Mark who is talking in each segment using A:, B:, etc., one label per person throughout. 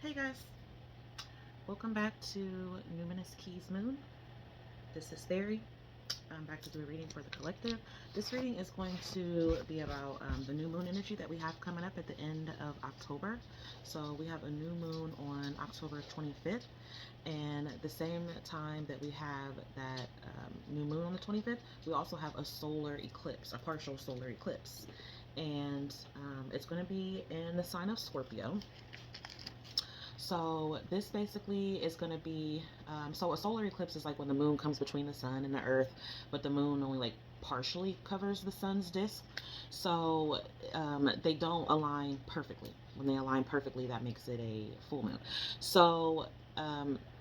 A: Hey guys, welcome back to Numinous Keys Moon. This is Theory. I'm back to do a reading for the collective. This reading is going to be about the new moon energy that we have coming up at the end of October. So we have a new moon on October 25th, and the same time that we have that new moon on the 25th, we also have a solar eclipse, a partial solar eclipse. And it's going to be in the sign of Scorpio. So this basically is going to be, so a solar eclipse is like when the moon comes between the sun and the earth, but the moon only like partially covers the sun's disk. So they don't align perfectly. When they align perfectly, that makes it a full moon. So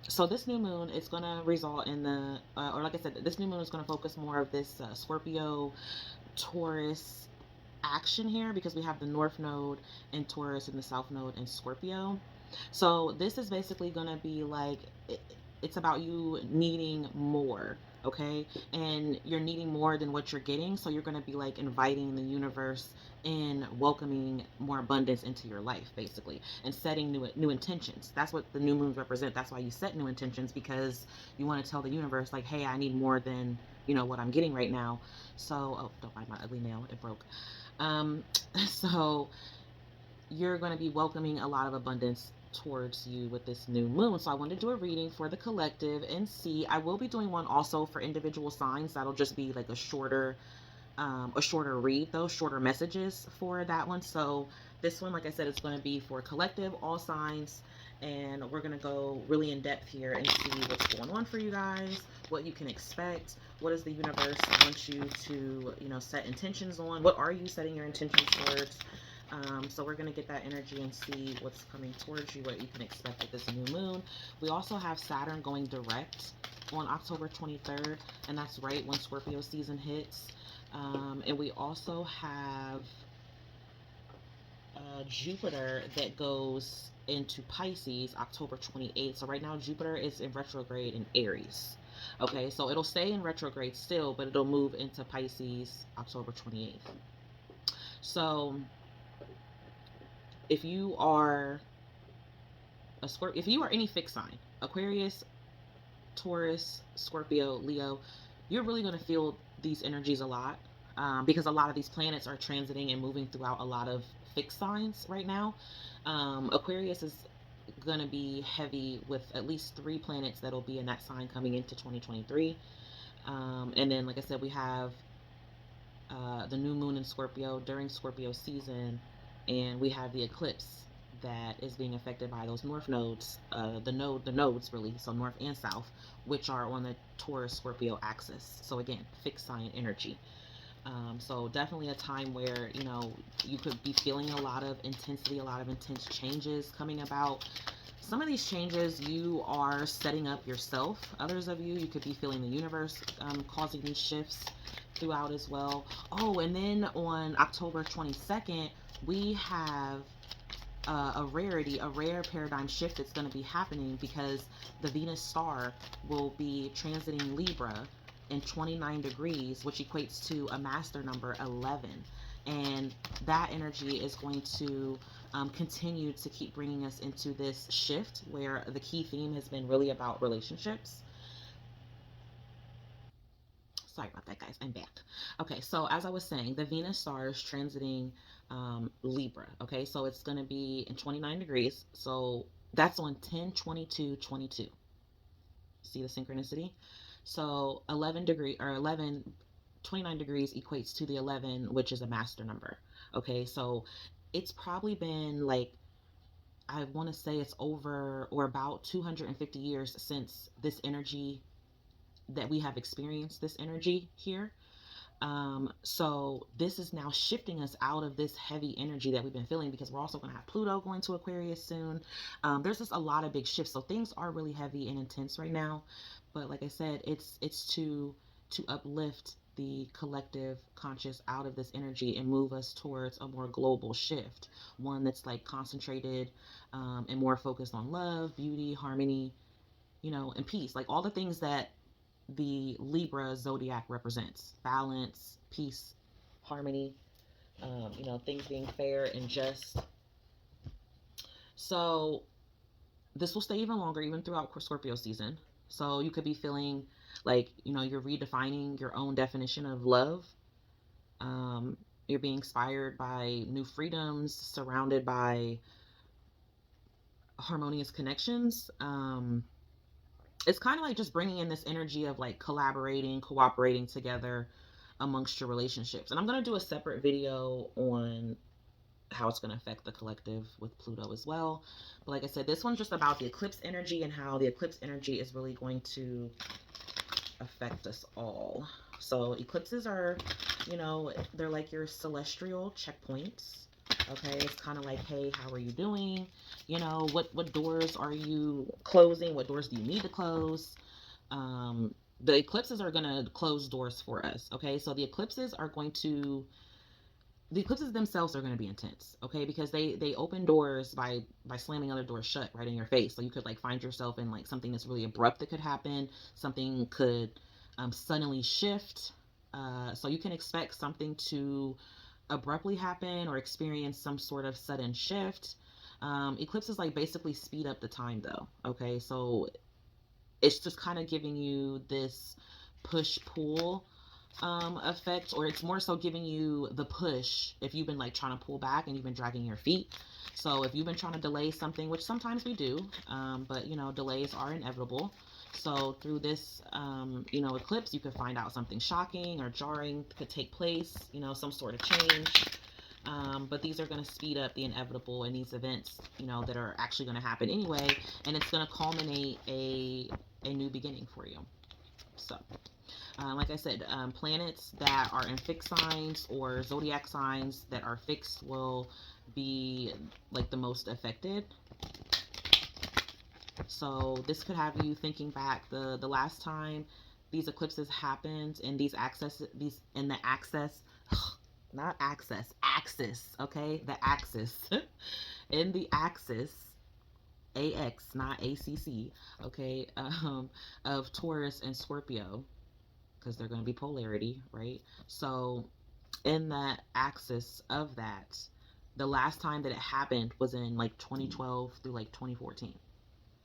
A: so this new moon is going to result in the, or like I said, this new moon is going to focus more of this Scorpio, Taurus action here, because we have the North Node in Taurus and the South Node in Scorpio. So this is basically going to be like, it's about you needing more, okay? And you're needing more than what you're getting. So you're going to be like inviting the universe and welcoming more abundance into your life, basically, and setting new intentions. That's what the new moons represent. That's why you set new intentions, because you want to tell the universe, like, hey, I need more than, what I'm getting right now. So, oh, don't mind my ugly nail, it broke. Um, so you're going to be welcoming a lot of abundance towards you with this new moon. So I want to do a reading for the collective and see. I will be doing one also for individual signs. That'll just be like a shorter read, though, shorter messages for that one. So this one, like I said, it's going to be for collective, all signs, and we're going to go really in depth here and see what's going on for you guys, what you can expect, what does the universe want you to, set intentions on, what are you setting your intentions towards. So we're going to get that energy and see what's coming towards you, what you can expect with this new moon. We also have Saturn going direct on October 23rd, and that's right when Scorpio season hits. And we also have Jupiter that goes into Pisces October 28th. So right now Jupiter is in retrograde in Aries. Okay, so it'll stay in retrograde still, but it'll move into Pisces October 28th. So if you are if you are any fixed sign, Aquarius, Taurus, Scorpio, Leo, you're really going to feel these energies a lot, because a lot of these planets are transiting and moving throughout a lot of fixed signs right now. Aquarius is going to be heavy with at least 3 planets that'll be in that sign coming into 2023. And then, like I said, we have the new moon in Scorpio during Scorpio season, and we have the eclipse that is being affected by those north nodes, the nodes really, so north and south, which are on the Taurus Scorpio axis. So again, fixed sign energy. So definitely a time where, you could be feeling a lot of intensity, a lot of intense changes coming about. Some of these changes you are setting up yourself. Others of you could be feeling the universe causing these shifts throughout as well. Oh, and then on October 22nd, we have a rare paradigm shift that's going to be happening, because the Venus star will be transiting Libra in 29 degrees, which equates to a master number 11. And that energy is going to continue to keep bringing us into this shift where the key theme has been really about relationships. Sorry about that, guys. I'm back. Okay, so as I was saying, the Venus star is transiting Libra. Okay, so it's going to be in 29 degrees. So that's on 10/22/22. See the synchronicity? So 29 degrees equates to the 11, which is a master number. Okay, so it's probably been like, I want to say it's over or about 250 years since this energy that we have experienced this energy here. So this is now shifting us out of this heavy energy that we've been feeling, because we're also going to have Pluto going to Aquarius soon. There's just a lot of big shifts. So things are really heavy and intense right now. But like I said, it's to uplift the collective conscious out of this energy and move us towards a more global shift, one that's like concentrated and more focused on love, beauty, harmony, and peace, like all the things that the Libra zodiac represents: balance, peace, harmony, things being fair and just. So This will stay even longer, even throughout Scorpio season. So you could be feeling like, you're redefining your own definition of love. Um, you're being inspired by new freedoms, surrounded by harmonious connections. It's kind of like just bringing in this energy of like collaborating, cooperating together amongst your relationships. And I'm going to do a separate video on how it's going to affect the collective with Pluto as well. But like I said, this one's just about the eclipse energy and how the eclipse energy is really going to affect us all. So eclipses are, they're like your celestial checkpoints. Okay, it's kind of like, hey, how are you doing? What doors are you closing? What doors do you need to close? The eclipses are going to close doors for us. Okay, so the eclipses themselves are going to be intense, okay, because they open doors by slamming other doors shut right in your face. So you could like find yourself in like something that's really abrupt that could happen. Something could suddenly shift. So you can expect something to abruptly happen or experience some sort of sudden shift. Eclipses like basically speed up the time though, okay, so it's just kind of giving you this push pull effect, or it's more so giving you the push if you've been like trying to pull back and you've been dragging your feet. So if you've been trying to delay something, which sometimes we do, but delays are inevitable. So through this eclipse, you could find out something shocking or jarring could take place, some sort of change. But these are going to speed up the inevitable in these events, that are actually going to happen anyway, and it's going to culminate a new beginning for you. So like I said, planets that are in fixed signs or zodiac signs that are fixed will be like the most affected. So this could have you thinking back the last time these eclipses happened, and the axis, not access, axis, okay, the axis, in the axis, AX, not ACC, okay, of Taurus and Scorpio, because they're going to be polarity, right? So in that axis of that, the last time that it happened was in like 2012 through like 2014.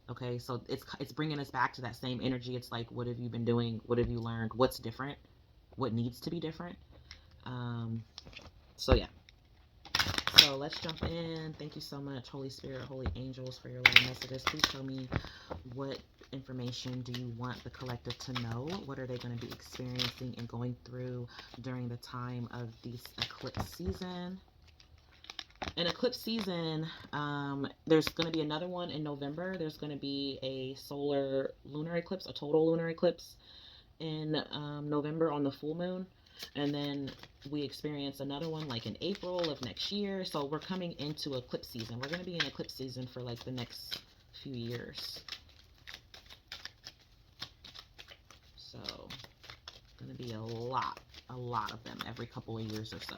A: Okay, so it's bringing us back to that same energy. It's like, what have you been doing? What have you learned? What's different? What needs to be different? So yeah. So let's jump in. Thank you so much, Holy Spirit, Holy Angels, for your little messages. Please tell me, what information do you want the collective to know? What are they going to be experiencing and going through during the time of this eclipse season? In eclipse season, there's going to be another one in November. There's going to be a solar lunar eclipse, a total lunar eclipse in November on the full moon. And then we experience another one like in April of next year. So we're coming into eclipse season. We're going to be in eclipse season for like the next few years. So going to be a lot of them every couple of years or so.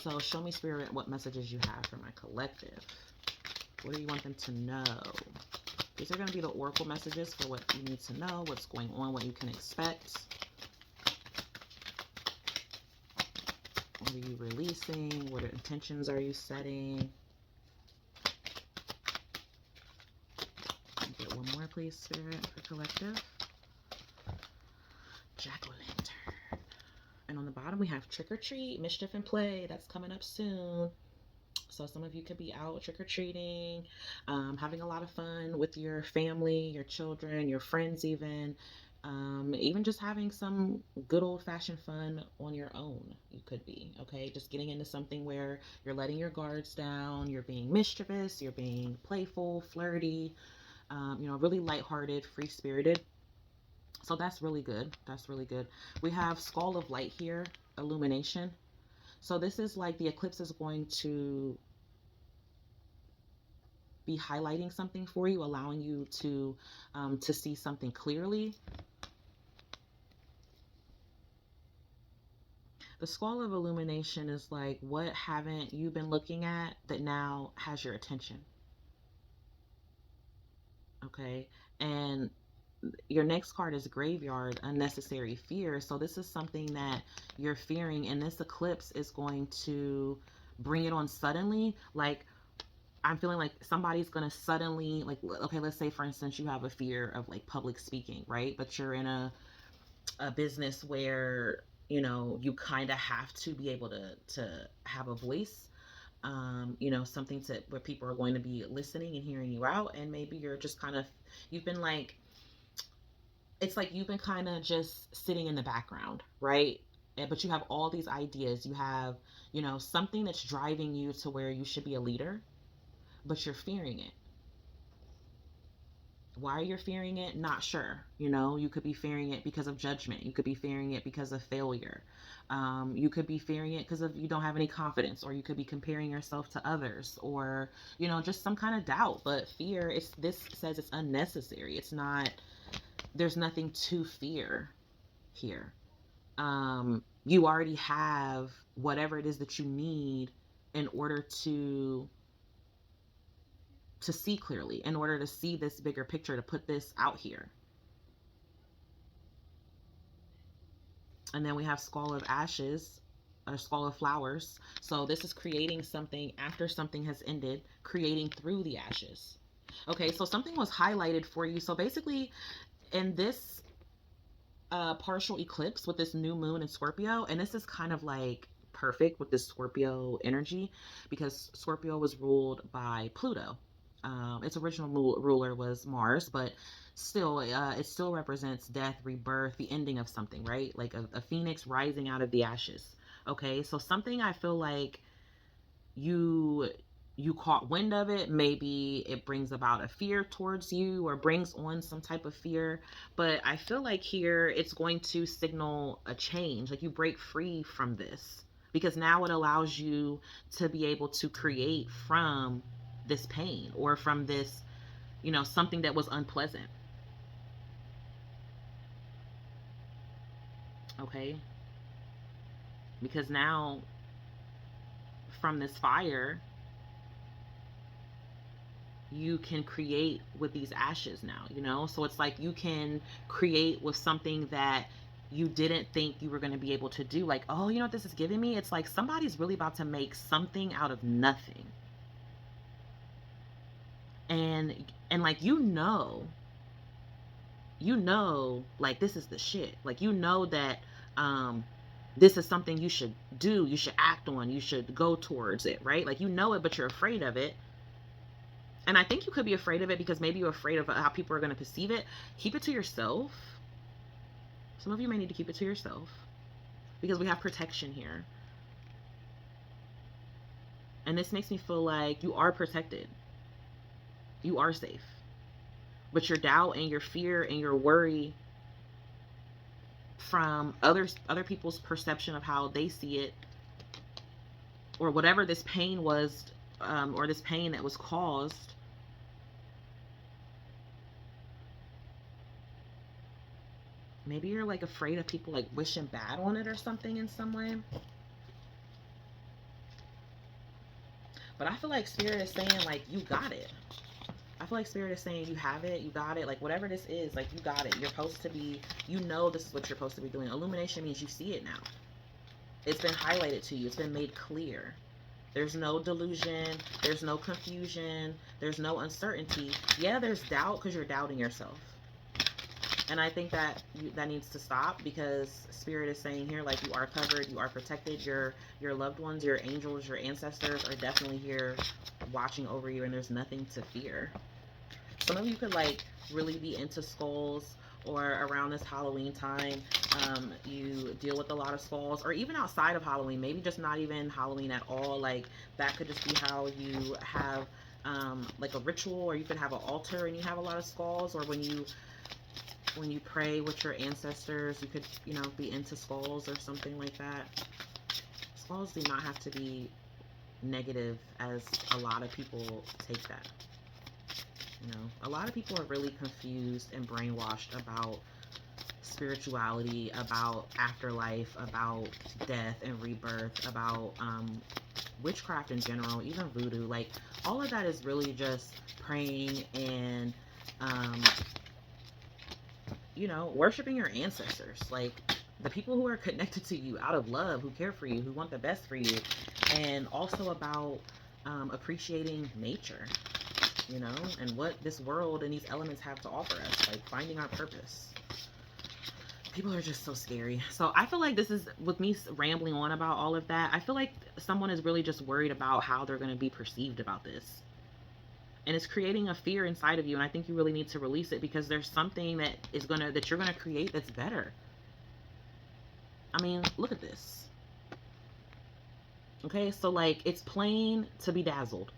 A: So show me, Spirit, what messages you have for my collective. What do you want them to know? These are going to be the oracle messages for what you need to know, what's going on, what you can expect. What are you releasing? What intentions are you setting? Get one more, please, Spirit, for collective. Jack-o'-lantern. And on the bottom, we have trick or treat, mischief and play. That's coming up soon. So some of you could be out trick-or-treating, having a lot of fun with your family, your children, your friends even. Even just having some good old-fashioned fun on your own, you could be, okay? Just getting into something where you're letting your guards down, you're being mischievous, you're being playful, flirty, really lighthearted, free-spirited. So that's really good. That's really good. We have Skull of Light here, illumination. So this is like the eclipse is going to be highlighting something for you, allowing you to see something clearly. The Skull of Illumination is like, what haven't you been looking at that now has your attention? Okay, and your next card is Graveyard, Unnecessary Fear. So this is something that you're fearing, and this eclipse is going to bring it on suddenly. Like, I'm feeling like somebody's gonna suddenly, like, okay, let's say for instance you have a fear of like public speaking, right? But you're in a business where, you know, you kind of have to be able to have a voice, you know, something to where people are going to be listening and hearing you out. And maybe you're just kind of, you've been like, it's like you've been kind of just sitting in the background, right? But you have all these ideas. You have, you know, something that's driving you to where you should be a leader, but you're fearing it. Why you're fearing it, not sure. You know, you could be fearing it because of judgment. You could be fearing it because of failure. You could be fearing it because of you don't have any confidence, or you could be comparing yourself to others, or, you know, just some kind of doubt. But fear, it's, this says it's unnecessary. It's not, there's nothing to fear here. You already have whatever it is that you need in order to see clearly, in order to see this bigger picture, to put this out here. And then we have skull of ashes, or skull of flowers. So this is creating something after something has ended, creating through the ashes. Okay, so something was highlighted for you. So basically, in this partial eclipse with this new moon in Scorpio, and this is kind of like perfect with this Scorpio energy because Scorpio was ruled by Pluto. Its original ruler was Mars, but still, it still represents death, rebirth, the ending of something, right? Like a phoenix rising out of the ashes. Okay, so something I feel like you you caught wind of it, maybe it brings about a fear towards you or brings on some type of fear, but I feel like here it's going to signal a change, like you break free from this, because now it allows you to be able to create from this pain or from this, you know, something that was unpleasant. Okay, because now from this fire you can create with these ashes now, you know? So it's like you can create with something that you didn't think you were going to be able to do. Like, oh, you know what this is giving me? It's like somebody's really about to make something out of nothing. And like, like this is the shit. Like, you know that this is something you should do, you should act on, you should go towards it, right? Like, you know it, but you're afraid of it. And I think you could be afraid of it because maybe you're afraid of how people are going to perceive it. Keep it to yourself. Some of you may need to keep it to yourself because we have protection here. And this makes me feel like you are protected. You are safe. But your doubt and your fear and your worry from other people's perception of how they see it, or whatever this pain was, or this pain that was caused, maybe you're like afraid of people like wishing bad on it or something in some way. But I feel like Spirit is saying, like, you got it. I feel like Spirit is saying you have it, you got it. Like, whatever this is, like, you got it. You're supposed to be, you know this is what you're supposed to be doing. Illumination means you see it now. It's been highlighted to you. It's been made clear. There's no delusion. There's no confusion. There's no uncertainty. Yeah, there's doubt because you're doubting yourself. And I think that that needs to stop, because Spirit is saying here, like, you are covered, you are protected. Your loved ones, your angels, your ancestors are definitely here watching over you, and there's nothing to fear. Some of you could like really be into skulls, or around this Halloween time, you deal with a lot of skulls, or even outside of Halloween, maybe just not even Halloween at all. Like, that could just be how you have like a ritual, or you could have an altar and you have a lot of skulls, or when you pray with your ancestors, you could, you know, be into skulls or something like that. Skulls do not have to be negative as a lot of people take that. You know, a lot of people are really confused and brainwashed about spirituality, about afterlife, about death and rebirth, about witchcraft in general, even voodoo. Like, all of that is really just praying and you know, worshiping your ancestors, like the people who are connected to you out of love, who care for you, who want the best for you. And also about appreciating nature, you know, and what this world and these elements have to offer us, like finding our purpose. People are just so scary. So I feel like this is, with me rambling on about all of that, I feel like someone is really just worried about how they're going to be perceived about this. And it's creating a fear inside of you. And I think you really need to release it, because there's something that you're going to create that's better. I mean, look at this. Okay, so like, it's plain to be dazzled.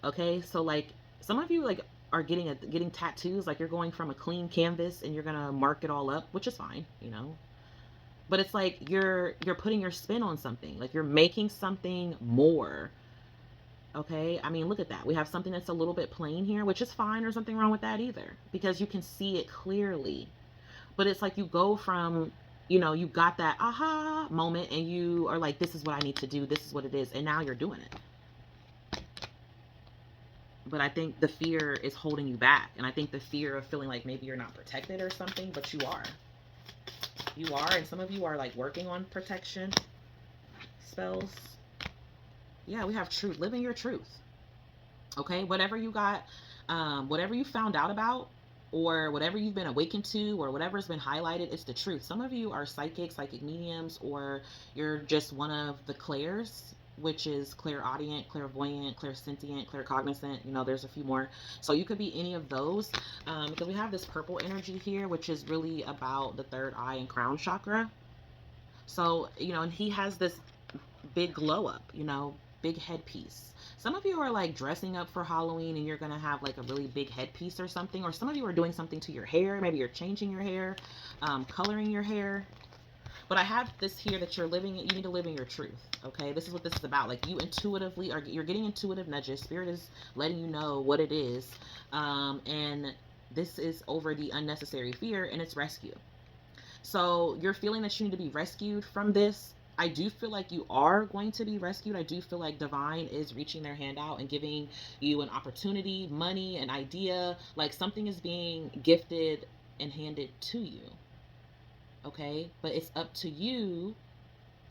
A: Okay, so like, some of you like are getting tattoos, like you're going from a clean canvas and you're gonna mark it all up, which is fine, you know. But it's like you're putting your spin on something, like you're making something more. Okay, I mean, look at that. We have something that's a little bit plain here, which is fine. There's nothing wrong with that either, because you can see it clearly. But it's like you go from, you know, you got that aha moment and you are like, this is what I need to do, this is what it is, and now you're doing it. But I think the fear is holding you back. And I think the fear of feeling like maybe you're not protected or something, but you are. You are, and some of you are like working on protection spells. Yeah, we have truth. Living your truth. Okay, whatever you got, whatever you found out about, or whatever you've been awakened to, or whatever's been highlighted, it's the truth. Some of you are psychic mediums, or you're just one of the clairs, which is clairaudient, clairvoyant, clairsentient, claircognizant. You know, there's a few more. So you could be any of those, because we have this purple energy here, which is really about the third eye and crown chakra. So, you know, and he has this big glow up, you know, big headpiece. Some of you are like dressing up for Halloween and you're going to have like a really big headpiece or something. Or some of you are doing something to your hair. Maybe you're changing your hair, coloring your hair. But I have this here that you need to live in your truth. Okay, this is what this is about. Like, you intuitively you're getting intuitive nudges. Spirit is letting you know what it is. And this is over the unnecessary fear, and it's rescue. So you're feeling that you need to be rescued from this. I do feel like you are going to be rescued. I do feel like divine is reaching their hand out and giving you an opportunity, money, an idea, like something is being gifted and handed to you. Okay, but it's up to you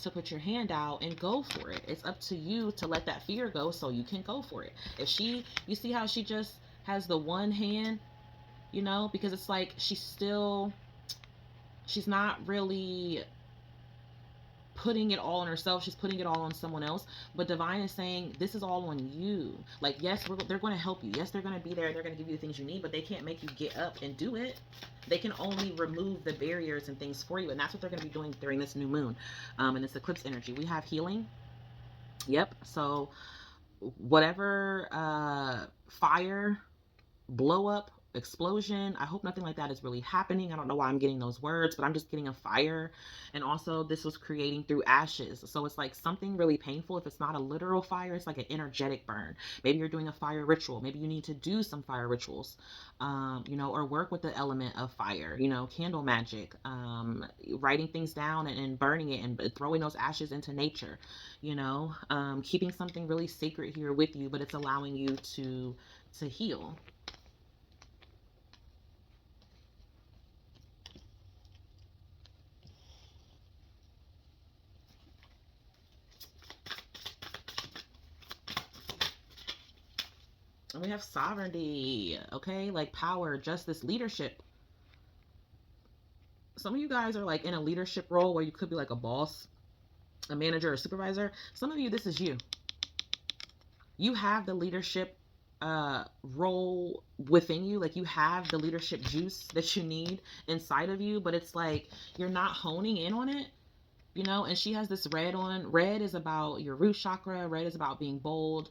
A: to put your hand out and go for it. It's up to you to let that fear go so you can go for it. If you see how she just has the one hand, you know, because it's like she's not really putting it all on herself. She's putting it all on someone else. But divine is saying, this is all on you. Like, yes, they're going to help you. Yes, they're going to be there. They're going to give you the things you need, but they can't make you get up and do it. They can only remove the barriers and things for you. And that's what they're going to be doing during this new moon, and this eclipse energy. We have healing. Yep. So whatever fire, blow up, explosion, I hope nothing like that is really happening. I don't know why I'm getting those words, but I'm just getting a fire. And also, this was creating through ashes, so it's like something really painful. If it's not a literal fire, it's like an energetic burn. Maybe you're doing a fire ritual. Maybe you need to do some fire rituals, you know, or work with the element of fire, you know, candle magic, writing things down and burning it and throwing those ashes into nature, you know, keeping something really sacred here with you, but it's allowing you to heal. And we have sovereignty, okay? Like power, justice, leadership. Some of you guys are like in a leadership role where you could be like a boss, a manager, or supervisor. Some of you, this is you. You have the leadership role within you. Like, you have the leadership juice that you need inside of you, but it's like you're not honing in on it, you know. And she has this red on. Red is about your root chakra. Red is about being bold,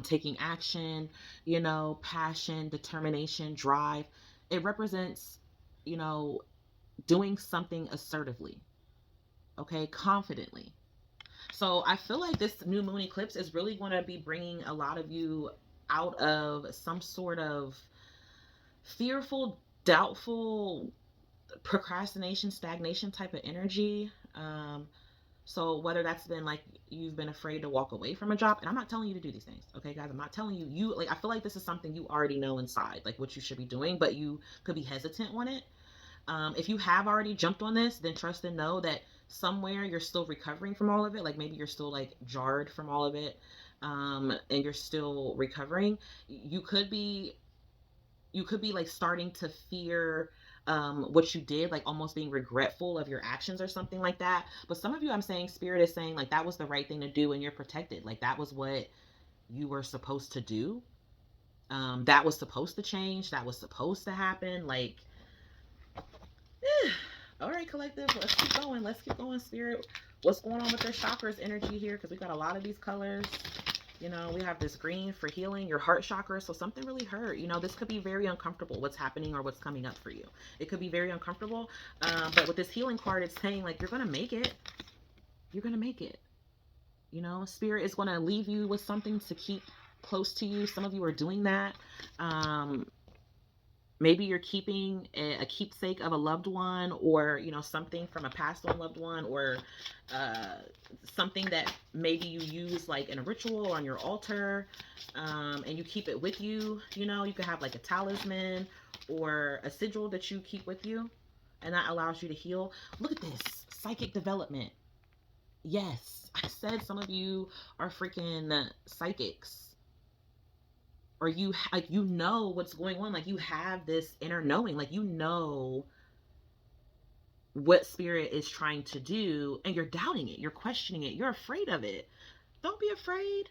A: taking action, you know, passion, determination, drive. It represents, you know, doing something assertively, okay, confidently. So I feel like this new moon eclipse is really going to be bringing a lot of you out of some sort of fearful, doubtful, procrastination, stagnation type of energy. So whether that's been like you've been afraid to walk away from a job, and I'm not telling you to do these things, okay, guys? I'm not telling you like, I feel like this is something you already know inside, like what you should be doing, but you could be hesitant on it. If you have already jumped on this, then trust and know that somewhere you're still recovering from all of it. Like maybe you're still like jarred from all of it, and you're still recovering. You could be like starting to fear what you did, like almost being regretful of your actions or something like that. But some of you, I'm saying, spirit is saying like that was the right thing to do and you're protected. Like that was what you were supposed to do. That was supposed to change. That was supposed to happen. Like, all right, collective, let's keep going. Let's keep going, spirit. What's going on with their chakras energy here? Because we got a lot of these colors. You know, we have this green for healing your heart chakra. So something really hurt. You know, this could be very uncomfortable, what's happening or what's coming up for you. It could be very uncomfortable. But with this healing card, it's saying like, you're going to make it. You're going to make it. You know, spirit is going to leave you with something to keep close to you. Some of you are doing that. Maybe you're keeping a keepsake of a loved one, or you know, something from a passed on loved one, or something that maybe you use like in a ritual on your altar, and you keep it with you. You know, you could have like a talisman or a sigil that you keep with you, and that allows you to heal. Look at this psychic development. Yes, I said some of you are freaking psychics, or you like, you know what's going on. Like you have this inner knowing, like you know what spirit is trying to do, and you're doubting it, you're questioning it, you're afraid of it. Don't be afraid.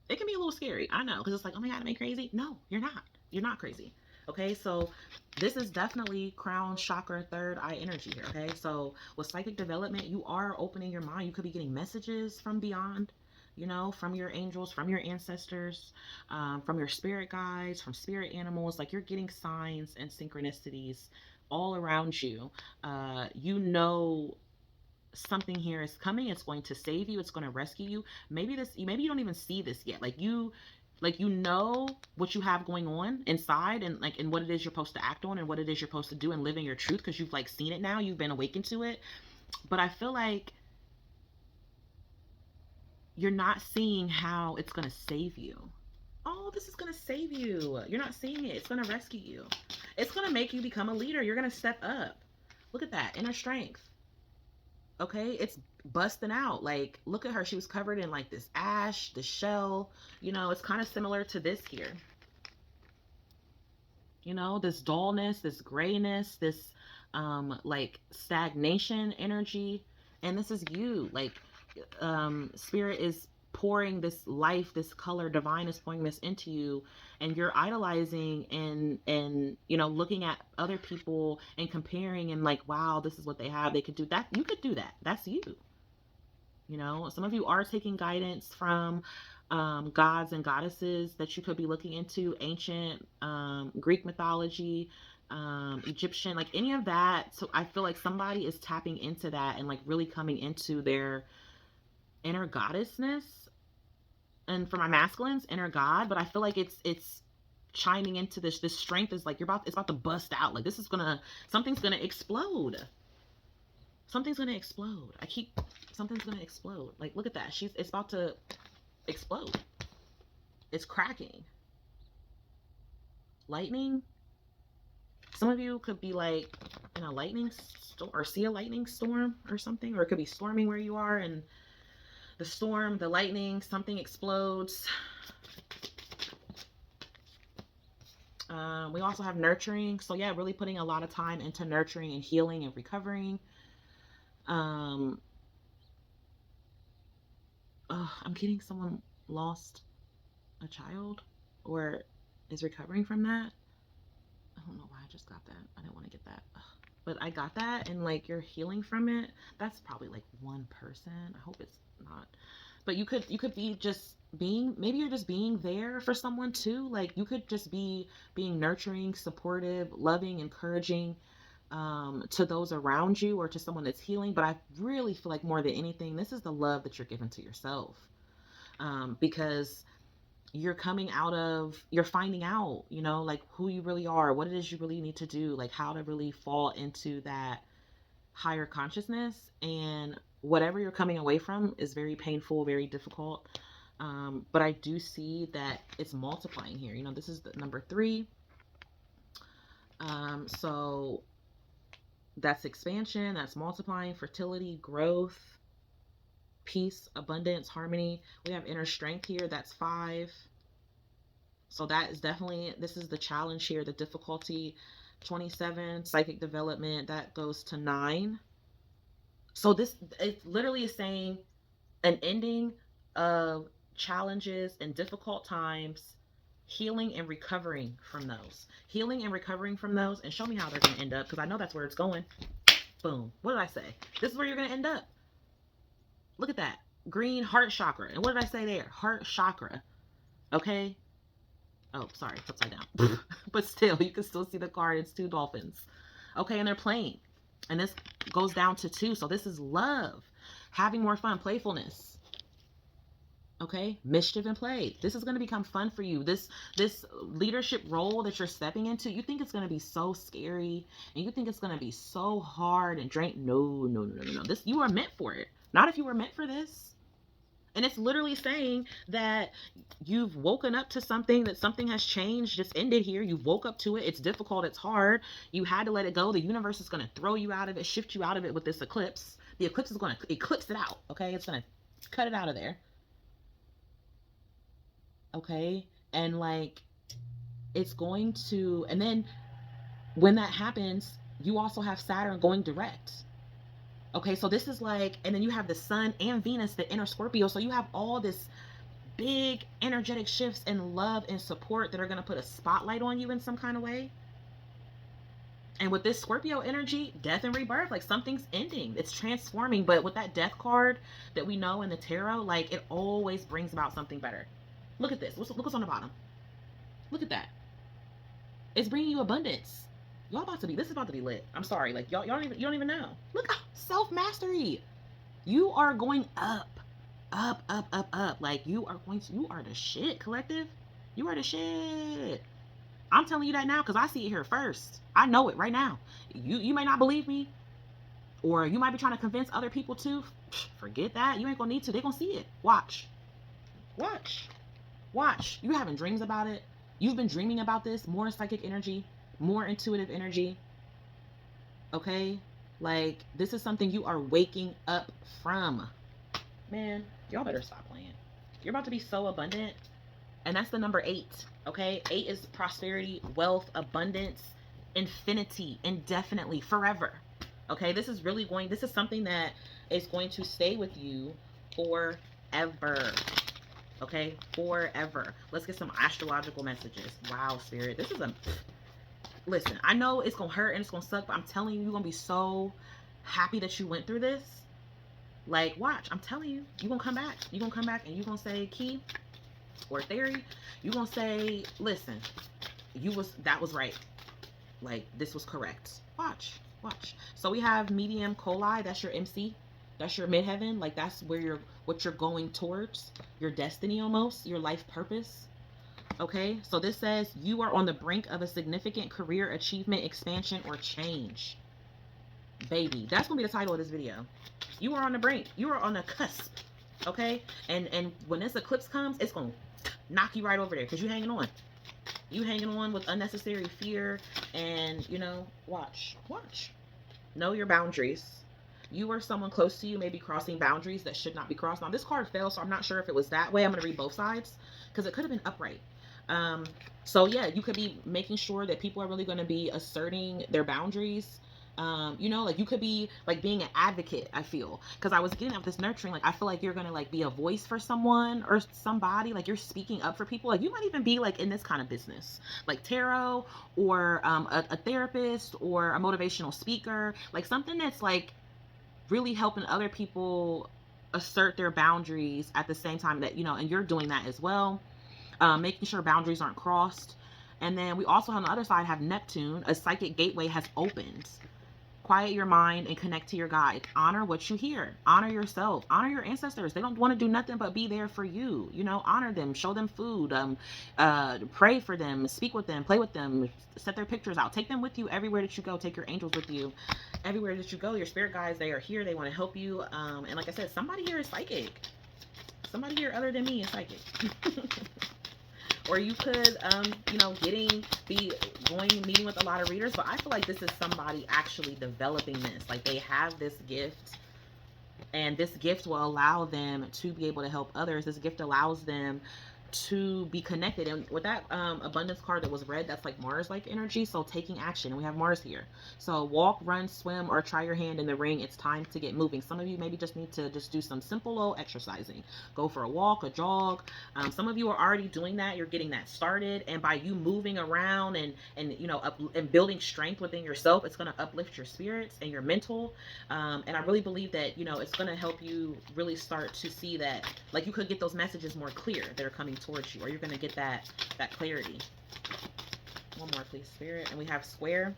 A: It can be a little scary, I know, because it's like, oh my god, am I crazy? No, you're not. You're not crazy. Okay, so this is definitely crown chakra, third eye energy here. Okay, so with psychic development, you are opening your mind. You could be getting messages from beyond, you know, from your angels, from your ancestors, from your spirit guides, from spirit animals. Like you're getting signs and synchronicities all around you. You know something here is coming. It's going to save you. It's going to rescue you. Maybe you don't even see this yet. Like you know what you have going on inside, and like, and what it is you're supposed to act on, and what it is you're supposed to do, and live in your truth, because you've like seen it now. You've been awakened to it. But I feel like you're not seeing how it's going to save you. Oh, this is going to save you. You're not seeing it. It's going to rescue you. It's going to make you become a leader. You're going to step up. Look at that inner strength. Okay, it's busting out. Like, look at her. She was covered in like this ash, this shell. You know, it's kind of similar to this here. You know, this dullness, this grayness, this like stagnation energy. And this is you. Like, spirit is pouring this life, this color, divine is pouring this into you, and you're idolizing and you know, looking at other people and comparing and like, wow, this is what they have, they could do that. You could do that. That's you. You know, some of you are taking guidance from gods and goddesses that you could be looking into, ancient Greek mythology, Egyptian, like any of that. So I feel like somebody is tapping into that and like really coming into their inner goddessness. And for my masculines, inner god. But I feel like it's chiming into this strength is like, it's about to bust out. Like this is gonna, something's gonna explode. Something's gonna explode. Something's gonna explode. Like look at that. It's about to explode. It's cracking. Lightning. Some of you could be like in a lightning storm, or see a lightning storm or something, or it could be storming where you are, and the storm, the lightning, something explodes. We also have nurturing. So yeah, really putting a lot of time into nurturing and healing and recovering. I'm getting someone lost a child or is recovering from that. I don't know why I just got that. I didn't want to get that. But I got that, and like you're healing from it. That's probably like one person. I hope it's not. But you could be just being, maybe you're just being there for someone too. Like you could just be being nurturing, supportive, loving, encouraging to those around you, or to someone that's healing. But I really feel like more than anything, this is the love that you're giving to yourself, because you're finding out, you know, like who you really are, what it is you really need to do, like how to really fall into that higher consciousness. And whatever you're coming away from is very painful, very difficult. But I do see that it's multiplying here. You know, this is the number 3. So That's expansion, that's multiplying, fertility, growth, peace, abundance, harmony. We have inner strength here. That's 5. So that is definitely, this is the challenge here, the difficulty. 27, psychic development, that goes to 9. So this, it literally is saying an ending of challenges and difficult times, healing and recovering from those. Healing and recovering from those, and show me how they're going to end up, because I know that's where it's going. Boom. What did I say? This is where you're going to end up. Look at that. Green heart chakra. And what did I say there? Heart chakra. Okay? Oh, sorry. It's upside down. But still, you can still see the card. It's 2 dolphins. Okay, and they're playing. And this goes down to 2. So this is love. Having more fun. Playfulness. Okay? Mischief and play. This is going to become fun for you. This leadership role that you're stepping into, you think it's going to be so scary. And you think it's going to be so hard and drain. No. This, you are meant for it. Not if you were meant for this. And it's literally saying that you've woken up to something, that something has changed, just ended here. You woke up to it. It's difficult. It's hard. You had to let it go. The universe is going to throw you out of it, shift you out of it with this eclipse. The eclipse is going to eclipse it out. Okay. It's going to cut it out of there. Okay. And like, it's going to, and then when that happens, you also have Saturn going direct. Okay, so this is like, and then you have the sun and Venus, the inner Scorpio. So you have all this big energetic shifts and love and support that are going to put a spotlight on you in some kind of way. And with this Scorpio energy, death and rebirth, like something's ending. It's transforming. But with that death card that we know in the tarot, like it always brings about something better. Look at this. Look what's on the bottom. Look at that. It's bringing you abundance. Y'all about to be, this is about to be lit. I'm sorry. Like y'all don't even, you don't even know. Look, self-mastery. You are going up. Like you are the shit, collective. You are the shit. I'm telling you that now because I see it here first. I know it right now. You may not believe me, or you might be trying to convince other people to. Forget that. You ain't gonna need to. They're gonna see it. Watch. You having dreams about it. You've been dreaming about this. More psychic energy, more intuitive energy. Okay? Like, this is something you are waking up from. Man, y'all better stop playing. You're about to be so abundant. And that's the number 8. Okay? 8 is prosperity, wealth, abundance, infinity, indefinitely, forever. Okay? This is something that is going to stay with you forever. Okay? Forever. Let's get some astrological messages. Wow, Spirit. This is listen, I know it's going to hurt and it's going to suck, but I'm telling you, you're going to be so happy that you went through this. Like, watch. I'm telling you, you're going to come back. You're going to come back and you're going to say, Key or Theory, you're going to say, listen, that was right. Like, this was correct. Watch. So we have medium coli. That's your MC. That's your midheaven. Like, that's where what you're going towards. Your destiny almost. Your life purpose. Okay, so this says you are on the brink of a significant career achievement, expansion, or change. Baby, that's going to be the title of this video. You are on the brink. You are on the cusp. Okay, and when this eclipse comes, it's going to knock you right over there because you're hanging on. You hanging on with unnecessary fear and, watch. Know your boundaries. You or someone close to you may be crossing boundaries that should not be crossed. Now, this card fell, so I'm not sure if it was that way. I'm going to read both sides because it could have been upright. So yeah, you could be making sure that people are really going to be asserting their boundaries. Like you could be like being an advocate, I feel, because I was getting at this nurturing, like I feel like you're going to like be a voice for someone or somebody, like you're speaking up for people. Like you might even be like in this kind of business, like tarot or a therapist or a motivational speaker, like something that's like really helping other people assert their boundaries at the same time that, and you're doing that as well. Making sure boundaries aren't crossed. And then we also on the other side have Neptune. A psychic gateway has opened. Quiet your mind and connect to your guide. Honor what you hear. Honor yourself. Honor your ancestors. They don't want to do nothing but be there for you. Honor them. Show them food. Pray for them. Speak with them. Play with them. Set their pictures out. Take them with you everywhere that you go. Take your angels with you everywhere that you go. Your spirit guides, they are here. They want to help you. And like I said, somebody here is psychic. Somebody here other than me is psychic. Or you could, you know, meeting with a lot of readers. But I feel like this is somebody actually developing this. Like they have this gift, and this gift will allow them to be able to help others. This gift allows them to be connected. And with that abundance card that was read, that's like Mars like energy. So taking action, and we have Mars here. So walk, run, swim, or try your hand in the ring. It's time to get moving. Some of you maybe just need to just do some simple low exercising. Go for a walk, a jog. Some of you are already doing that. You're getting that started, and by you moving around and you know, and building strength within yourself, it's going to uplift your spirits and your mental. And I really believe that, you know, it's going to help you really start to see that, like, you could get those messages more clear that are coming towards you, or you're going to get that clarity. One more, please, Spirit. And we have square.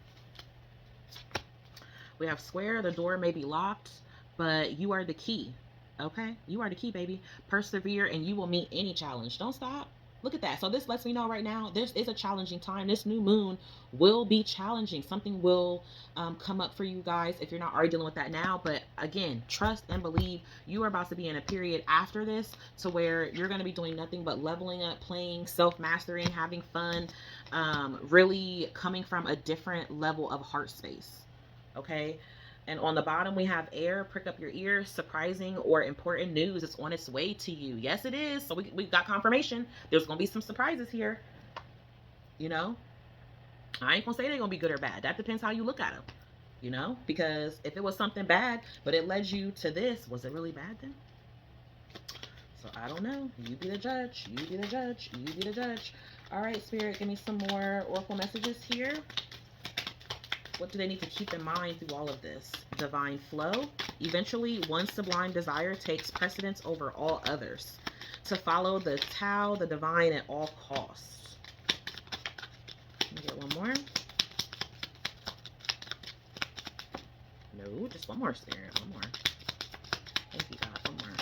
A: We have square. The door may be locked, but you are the key. Okay? You are the key, baby. Persevere and you will meet any challenge. Don't stop. Look at that. So this lets me know right now, this is a challenging time. This new moon will be challenging. Something will come up for you guys if you're not already dealing with that now. But again, trust and believe. You are about to be in a period after this to where you're going to be doing nothing but leveling up, playing, self-mastering, having fun, really coming from a different level of heart space. Okay? And on the bottom, we have air. Prick up your ears. Surprising or important news is on its way to you. Yes, it is. So we got confirmation. There's going to be some surprises here. You know, I ain't going to say they're going to be good or bad. That depends how you look at them. You know, because if it was something bad, but it led you to this, was it really bad then? So I don't know. You be the judge. You be the judge. You be the judge. All right, Spirit, give me some more oracle messages here. What do they need to keep in mind through all of this? Divine flow. Eventually, one sublime desire takes precedence over all others. To follow the Tao, the divine, at all costs. Let me get one more. No, just one more, Spirit. One more. Thank you, God. One more.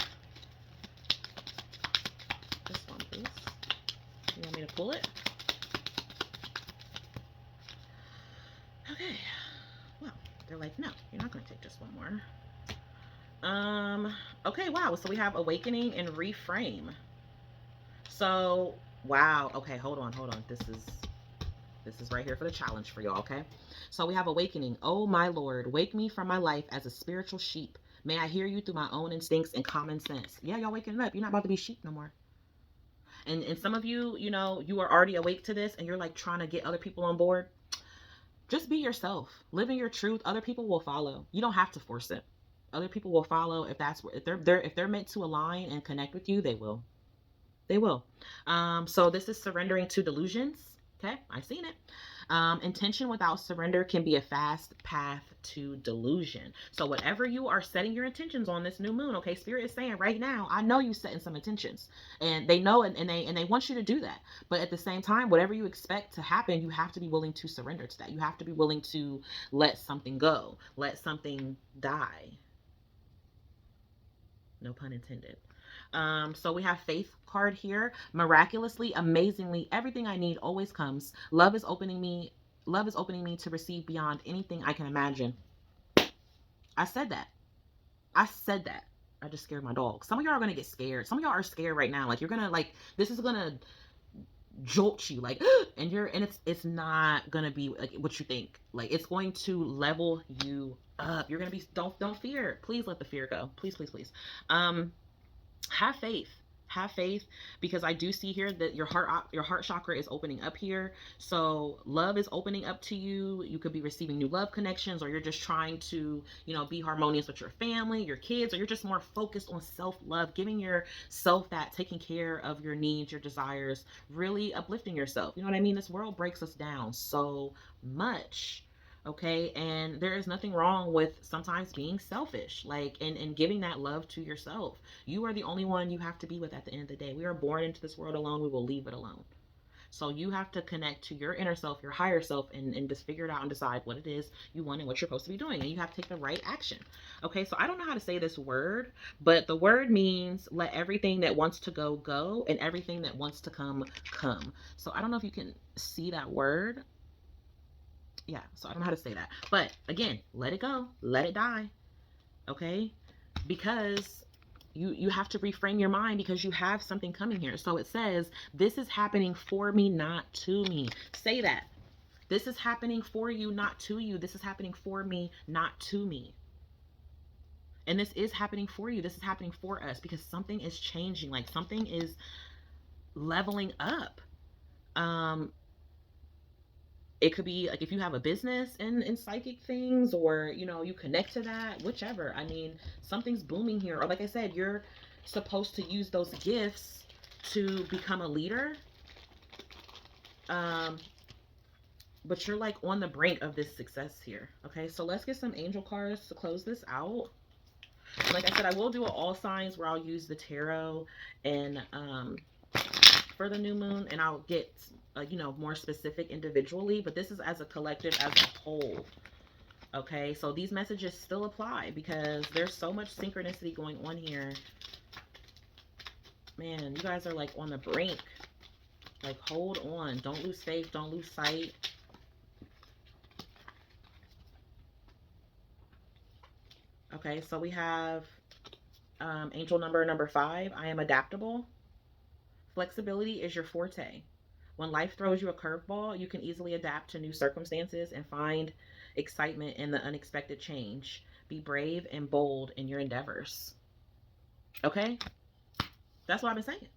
A: This one, please. You want me to pull it? Okay. Well, they're like, no, you're not going to take just one more. Okay, wow. So we have awakening and reframe. So, wow. Okay, hold on. This is right here for the challenge for y'all, okay? So we have awakening. Oh, my Lord, wake me from my life as a spiritual sheep. May I hear you through my own instincts and common sense. Yeah, y'all waking up. You're not about to be sheep no more. And some of you, you know, you are already awake to this and you're like trying to get other people on board. Just be yourself. Live in your truth. Other people will follow. You don't have to force it. Other people will follow if they're meant to align and connect with you, they will. They will. So this is surrendering to delusions. Okay, I've seen it. Intention without surrender can be a fast path to delusion. So whatever you are setting your intentions on this new moon, okay, Spirit is saying right now, I know you're setting some intentions, and they know, and they want you to do that. But at the same time, whatever you expect to happen, you have to be willing to surrender to that. You have to be willing to let something go, let something die. No pun intended. So we have faith card here. Miraculously, amazingly, everything I need always comes. Love is opening me to receive beyond anything I can imagine. I said that. I said that. I just scared my dog. Some of y'all are gonna get scared. Some of y'all are scared right now. Like, you're gonna, like, this is gonna jolt you, like, and it's not gonna be like what you think. Like, it's going to level you up. You're gonna be, don't fear. Please let the fear go. Please, please, please. Have faith, because I do see here that your heart chakra is opening up here. So love is opening up to you. You could be receiving new love connections, or you're just trying to, you know, be harmonious with your family, your kids, or you're just more focused on self-love, giving yourself that, taking care of your needs, your desires, really uplifting yourself. You know what I mean? This world breaks us down so much. Okay, and there is nothing wrong with sometimes being selfish, like, and giving that love to yourself. You are the only one you have to be with at the end of the day. We are born into this world alone. We will leave it alone. So you have to connect to your inner self, your higher self, and just figure it out and decide what it is you want and what you're supposed to be doing. And you have to take the right action. Okay, so I don't know how to say this word, but the word means let everything that wants to go, go, and everything that wants to come, come. So I don't know if you can see that word. Yeah, so I don't know how to say that. But again, let it go. Let it die. Okay? Because You have to reframe your mind because you have something coming here. So it says, this is happening for me, not to me. Say that. This is happening for you, not to you. This is happening for me, not to me. And this is happening for you. This is happening for us because something is changing. Like something is leveling up. Um, it could be like if you have a business in psychic things, or you know, you connect to that, whichever. I mean, something's booming here. Or like I said, you're supposed to use those gifts to become a leader. Um, but you're like on the brink of this success here. Okay, so let's get some angel cards to close this out. And like I said, I will do an all signs where I'll use the tarot and for the new moon, and I'll get you know, more specific individually, but this is as a collective, as a whole. Okay, so these messages still apply because there's so much synchronicity going on here. Man, you guys are like on the brink. Like, hold on. Don't lose faith. Don't lose sight. Okay, so we have angel number 5. I am adaptable. Flexibility is your forte. When life throws you a curveball, you can easily adapt to new circumstances and find excitement in the unexpected change. Be brave and bold in your endeavors. Okay? That's what I've been saying.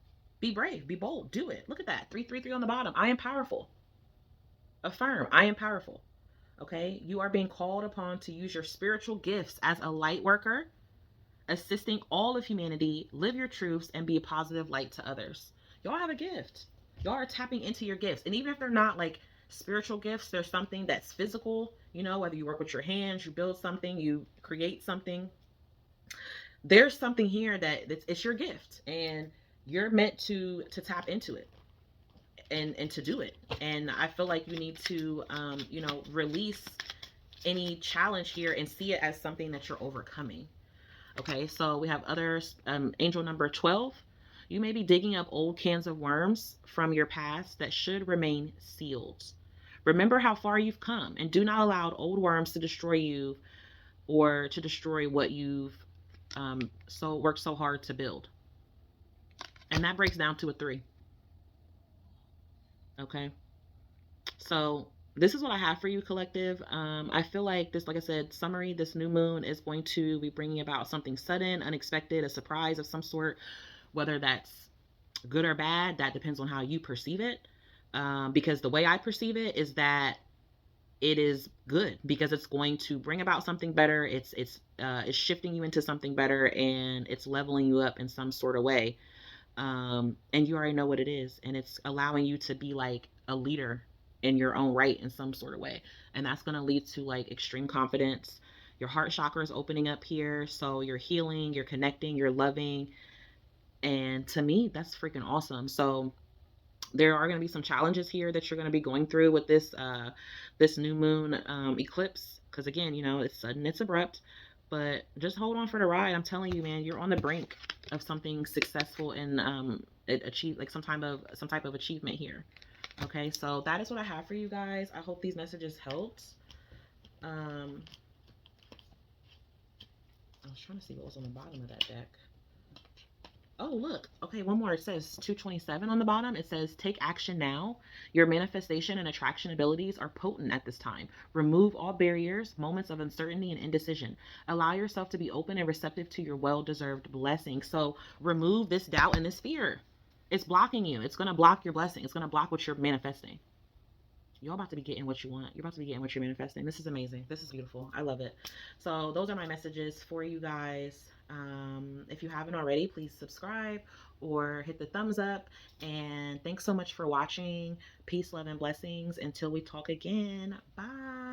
A: Be brave, be bold, do it. Look at that. 333 on the bottom. I am powerful. Affirm, I am powerful. Okay? You are being called upon to use your spiritual gifts as a light worker, assisting all of humanity, live your truths, and be a positive light to others. Y'all have a gift. Y'all are tapping into your gifts. And even if they're not like spiritual gifts, there's something that's physical, you know, whether you work with your hands, you build something, you create something. There's something here that it's your gift, and you're meant to tap into it and to do it. And I feel like you need to you know, release any challenge here and see it as something that you're overcoming. Okay, so we have others. Angel number 12. You may be digging up old cans of worms from your past that should remain sealed. Remember how far you've come, and do not allow old worms to destroy you or to destroy what you've so worked so hard to build. And that breaks down to a 3. Okay, so this is what I have for you, collective. I feel like this, like I said, summary, this new moon is going to be bringing about something sudden, unexpected, a surprise of some sort, whether that's good or bad. That depends on how you perceive it. Because the way I perceive it is that it is good, because it's going to bring about something better. It's shifting you into something better, and it's leveling you up in some sort of way. And you already know what it is, and it's allowing you to be like a leader in your own right in some sort of way, and that's going to lead to like extreme confidence. Your heart chakra is opening up here, so you're healing, you're connecting, you're loving, and to me that's freaking awesome. So there are going to be some challenges here that you're going to be going through with this this new moon eclipse, because again, you know, it's sudden, it's abrupt, but just hold on for the ride. I'm telling you, man, you're on the brink of something successful and achieve like some type of achievement here. Okay, so that is what I have for you guys. I hope these messages helped. I was trying to see what was on the bottom of that deck. Oh, look. Okay, one more. It says 227 on the bottom. It says, take action now. Your manifestation and attraction abilities are potent at this time. Remove all barriers, moments of uncertainty and indecision. Allow yourself to be open and receptive to your well-deserved blessing. So remove this doubt and this fear. It's blocking you. It's going to block your blessing. It's going to block what you're manifesting. You're about to be getting what you want. You're about to be getting what you're manifesting. This is amazing. This is beautiful. I love it. So those are my messages for you guys. If you haven't already, please subscribe or hit the thumbs up. And thanks so much for watching. Peace, love, and blessings. Until we talk again. Bye.